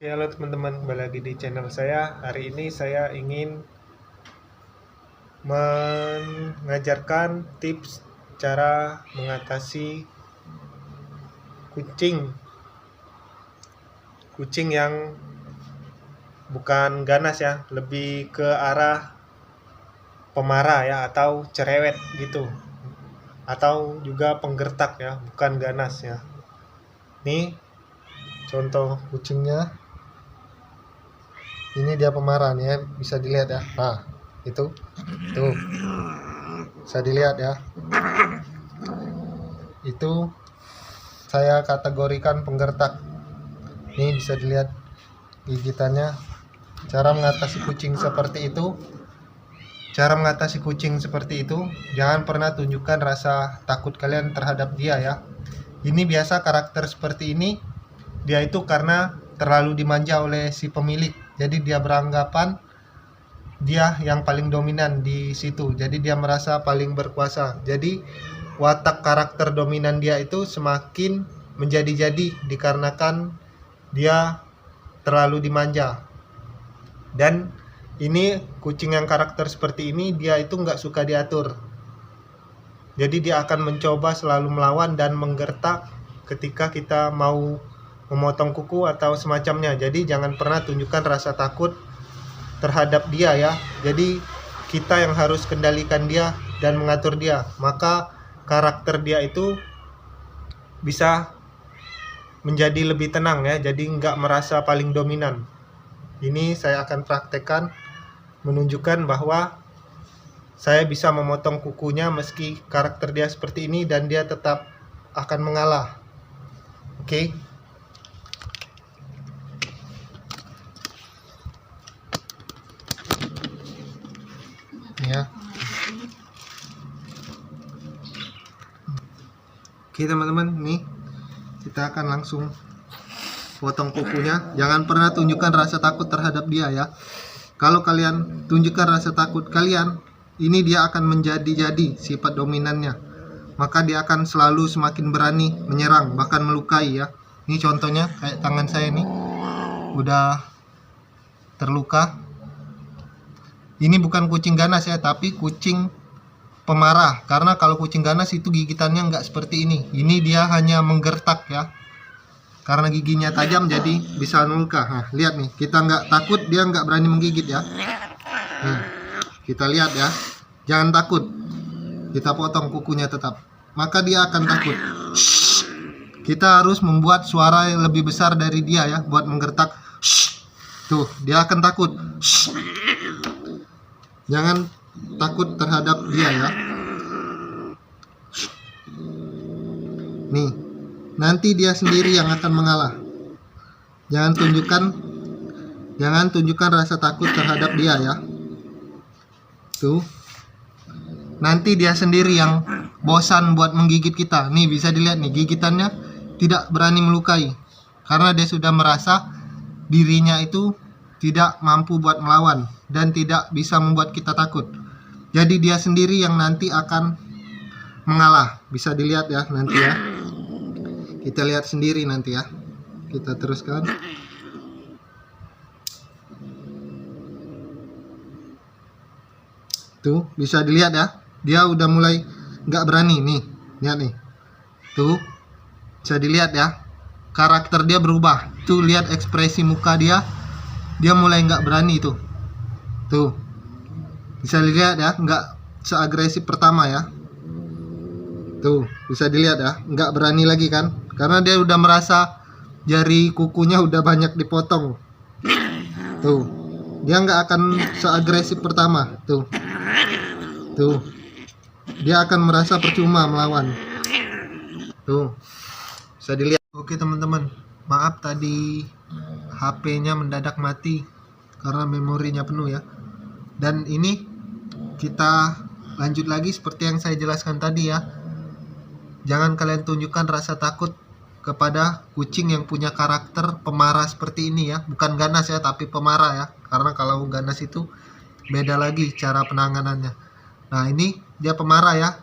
Ya, halo teman-teman, kembali lagi di channel saya. Hari ini saya ingin mengajarkan tips cara mengatasi kucing kucing yang bukan ganas ya, lebih ke arah pemarah ya, atau cerewet gitu, atau juga penggertak ya, bukan ganas ya. Nih contoh kucingnya. Ini dia pemarah nih ya, bisa dilihat ya. Nah, itu tuh bisa dilihat ya. Itu saya kategorikan penggertak. Ini bisa dilihat gigitannya. Cara mengatasi kucing seperti itu, jangan pernah tunjukkan rasa takut kalian terhadap dia ya. Ini biasa karakter seperti ini, dia itu karena terlalu dimanja oleh si pemilik. Jadi dia beranggapan dia yang paling dominan di situ. Jadi dia merasa paling berkuasa. Jadi watak karakter dominan dia itu semakin menjadi-jadi dikarenakan dia terlalu dimanja. Dan ini kucing yang karakter seperti ini, dia itu nggak suka diatur. Jadi dia akan mencoba selalu melawan dan menggertak ketika kita mau memotong kuku atau semacamnya. Jadi jangan pernah tunjukkan rasa takut terhadap dia ya. Jadi kita yang harus kendalikan dia dan mengatur dia. Maka karakter dia itu bisa menjadi lebih tenang ya. Jadi nggak merasa paling dominan. Ini saya akan praktekkan, menunjukkan bahwa saya bisa memotong kukunya meski karakter dia seperti ini dan dia tetap akan mengalah. Oke. Ya. Oke teman-teman, nih kita akan langsung potong kukunya. Jangan pernah tunjukkan rasa takut terhadap dia ya. Kalau kalian tunjukkan rasa takut kalian, ini dia akan menjadi-jadi sifat dominannya. Maka dia akan selalu semakin berani menyerang, bahkan melukai ya. Ini contohnya kayak tangan saya nih, udah terluka. Ini bukan kucing ganas ya, tapi kucing pemarah. Karena kalau kucing ganas itu gigitannya nggak seperti ini. Ini dia hanya menggertak ya. Karena giginya tajam jadi bisa luka. Nah, lihat nih, kita nggak takut, dia nggak berani menggigit ya. Nih, kita lihat ya, jangan takut. Kita potong kukunya tetap, maka dia akan takut. Kita harus membuat suara yang lebih besar dari dia ya, buat menggertak. Tuh, dia akan takut. Jangan takut terhadap dia ya. Nih, nanti dia sendiri yang akan mengalah. Jangan tunjukkan rasa takut terhadap dia ya. Tuh, nanti dia sendiri yang bosan buat menggigit kita. Nih bisa dilihat nih, gigitannya tidak berani melukai karena dia sudah merasa dirinya itu tidak mampu buat melawan dan tidak bisa membuat kita takut. Jadi dia sendiri yang nanti akan mengalah. Bisa dilihat ya nanti ya. Kita lihat sendiri nanti ya. Kita teruskan. Tuh, bisa dilihat ya. Dia udah mulai nggak berani nih. Lihat nih. Tuh, bisa dilihat ya. Karakter dia berubah. Tuh, lihat ekspresi muka dia. Dia mulai nggak berani tuh. Tuh, bisa dilihat ya. Nggak seagresif pertama ya. Tuh, bisa dilihat ya. Nggak berani lagi kan. Karena dia udah merasa jari kukunya udah banyak dipotong. Tuh, dia nggak akan seagresif pertama. Tuh, dia akan merasa percuma melawan. Tuh, bisa dilihat. Oke teman-teman, maaf tadi HP-nya mendadak mati karena memorinya penuh ya. Dan ini kita lanjut lagi seperti yang saya jelaskan tadi ya. Jangan kalian tunjukkan rasa takut kepada kucing yang punya karakter pemarah seperti ini ya. Bukan ganas ya, tapi pemarah ya. Karena kalau ganas itu beda lagi cara penanganannya. Nah, ini dia pemarah ya.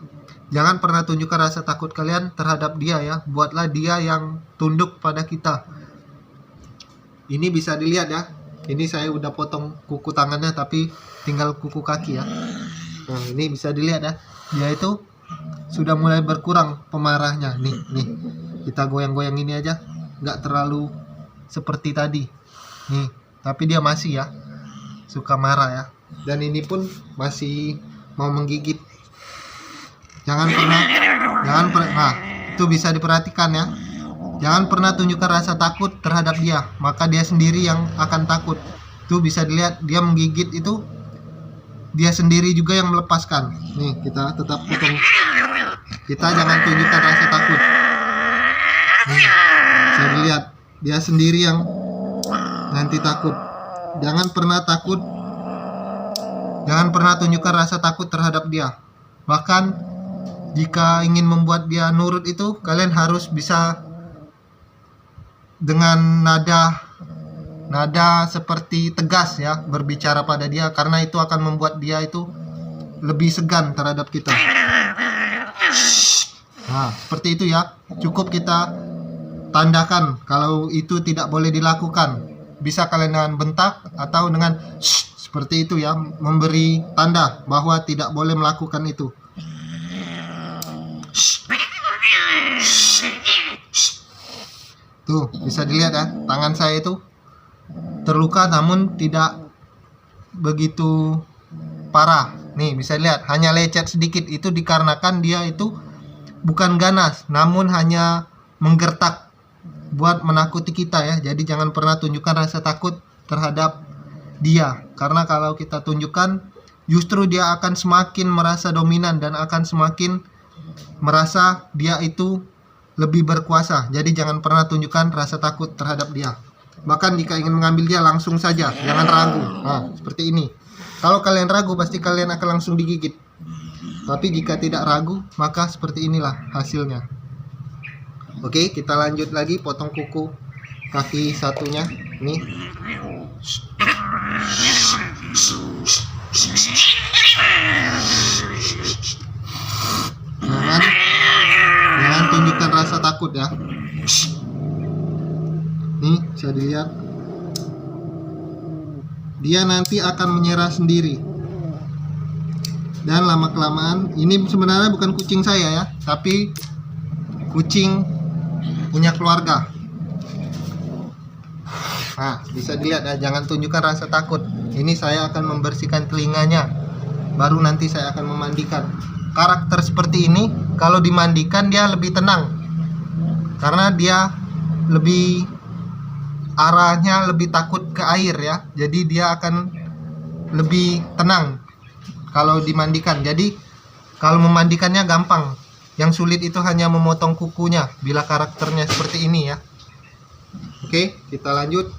Jangan pernah tunjukkan rasa takut kalian terhadap dia ya. Buatlah dia yang tunduk pada kita. Ini bisa dilihat ya. Ini saya udah potong kuku tangannya tapi tinggal kuku kaki ya. Nah, ini bisa dilihat ya. Dia itu sudah mulai berkurang pemarahnya. Nih. Kita goyang-goyang ini aja. Nggak terlalu seperti tadi. Nih, tapi dia masih ya suka marah ya. Dan ini pun masih mau menggigit. Jangan pernah. Nah, itu bisa diperhatikan ya. Jangan pernah tunjukkan rasa takut terhadap dia, maka dia sendiri yang akan takut. Itu bisa dilihat dia menggigit itu, dia sendiri juga yang melepaskan. Nih, kita tetap potong. Kita jangan tunjukkan rasa takut. Nih, bisa dilihat dia sendiri yang nanti takut. Jangan pernah takut. Jangan pernah tunjukkan rasa takut terhadap dia. Bahkan jika ingin membuat dia nurut itu, kalian harus bisa dengan nada seperti tegas ya, berbicara pada dia, karena itu akan membuat dia itu lebih segan terhadap kita. Nah, seperti itu ya. Cukup kita tandakan kalau itu tidak boleh dilakukan. Bisa kalian dengan bentak atau dengan seperti itu ya, memberi tanda bahwa tidak boleh melakukan itu. Tuh, bisa dilihat ya, tangan saya itu terluka namun tidak begitu parah. Nih, bisa lihat, hanya lecet sedikit. Itu dikarenakan dia itu bukan ganas, namun hanya menggertak buat menakuti kita ya. Jadi jangan pernah tunjukkan rasa takut terhadap dia, karena kalau kita tunjukkan, justru dia akan semakin merasa dominan dan akan semakin merasa dia itu lebih berkuasa. Jadi jangan pernah tunjukkan rasa takut terhadap dia. Bahkan jika ingin mengambil dia, langsung saja, jangan ragu. Nah, seperti ini. Kalau kalian ragu, pasti kalian akan langsung digigit. Tapi jika tidak ragu, maka seperti inilah hasilnya. Oke, kita lanjut lagi, potong kuku kaki satunya. Nih. Jangan tunjukkan rasa takut ya. Nih, bisa dilihat. Dia nanti akan menyerah sendiri. Dan lama-kelamaan, ini sebenarnya bukan kucing saya ya, tapi kucing punya keluarga. Nah, bisa dilihat ya, jangan tunjukkan rasa takut. Ini saya akan membersihkan telinganya, baru nanti saya akan memandikan. Karakter seperti ini kalau dimandikan dia lebih tenang, karena dia lebih arahnya lebih takut ke air ya. Jadi dia akan lebih tenang kalau dimandikan. Jadi kalau memandikannya gampang. Yang sulit itu hanya memotong kukunya bila karakternya seperti ini ya. Oke, kita lanjut.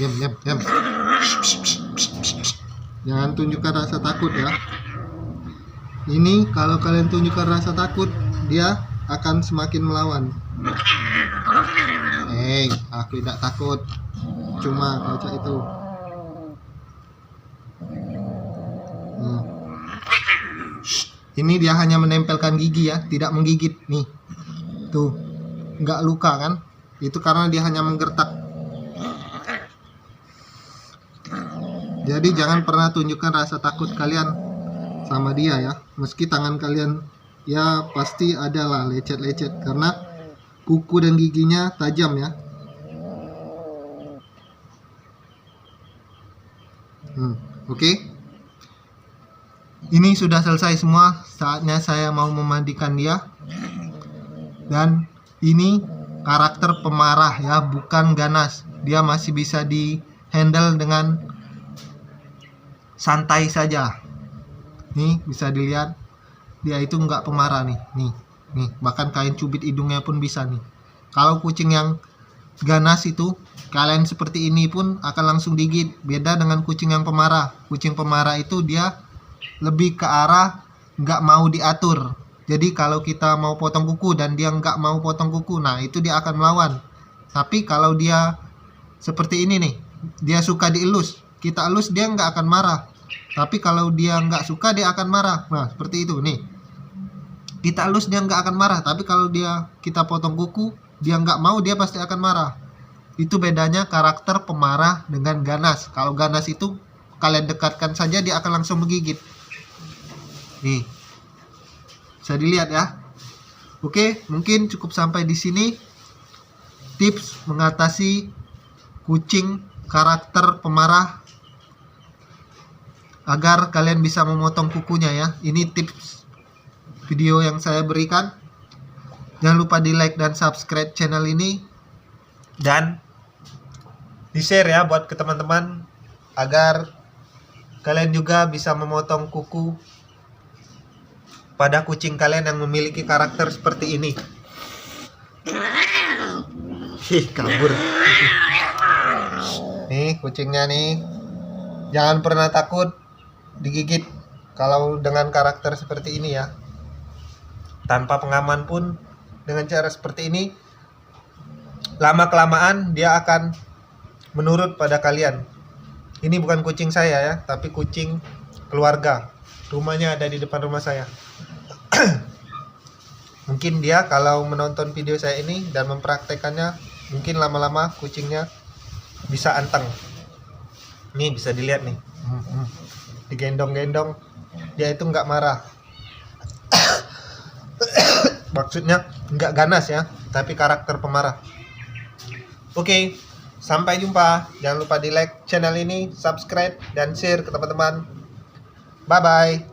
Hey. Diam. Jangan tunjukkan rasa takut ya. Ini kalau kalian tunjukkan rasa takut, dia akan semakin melawan. Aku tidak takut, cuma baca itu. Ini dia hanya menempelkan gigi ya, tidak menggigit. Nih, tuh, nggak luka kan? Itu karena dia hanya menggertak. Jadi jangan pernah tunjukkan rasa takut kalian sama dia ya. Meski tangan kalian ya pasti ada lah lecet-lecet, karena kuku dan giginya tajam ya. Oke. Ini sudah selesai semua. Saatnya saya mau memandikan dia. Dan ini karakter pemarah ya, bukan ganas. Dia masih bisa di handle dengan santai saja. Nih, bisa dilihat dia itu nggak pemarah nih. Bahkan kain cubit hidungnya pun bisa nih. Kalau kucing yang ganas itu, kalian seperti ini pun akan langsung digigit. Beda dengan kucing yang pemarah. Kucing pemarah itu dia lebih ke arah nggak mau diatur. Jadi kalau kita mau potong kuku dan dia nggak mau potong kuku, nah itu dia akan melawan. Tapi kalau dia seperti ini nih, dia suka dielus, kita elus, dia nggak akan marah. Tapi kalau dia nggak suka, dia akan marah. Nah, seperti itu nih. kita elus dia nggak akan marah, tapi kalau kita potong kuku, dia nggak mau, dia pasti akan marah. Itu bedanya karakter pemarah dengan ganas. Kalau ganas itu kalian dekatkan saja dia akan langsung menggigit. Nih, bisa dilihat ya. Oke, mungkin cukup sampai di sini tips mengatasi kucing karakter pemarah agar kalian bisa memotong kukunya ya. Ini tips video yang saya berikan. Jangan lupa di like dan subscribe channel ini, dan di share ya buat ke teman-teman agar kalian juga bisa memotong kuku pada kucing kalian yang memiliki karakter seperti ini. Kabur. Nih kucingnya nih, jangan pernah takut digigit kalau dengan karakter seperti ini ya. Tanpa pengaman pun, dengan cara seperti ini, lama kelamaan dia akan menurut pada kalian. Ini bukan kucing saya ya, tapi kucing keluarga. Rumahnya ada di depan rumah saya. Mungkin dia kalau menonton video saya ini dan mempraktekannya, mungkin lama-lama kucingnya bisa anteng. Nih bisa dilihat nih, digendong-gendong dia itu nggak marah. Maksudnya nggak ganas ya, tapi karakter pemarah. Oke, sampai jumpa. Jangan lupa di like channel ini, subscribe, dan share ke teman-teman. Bye bye.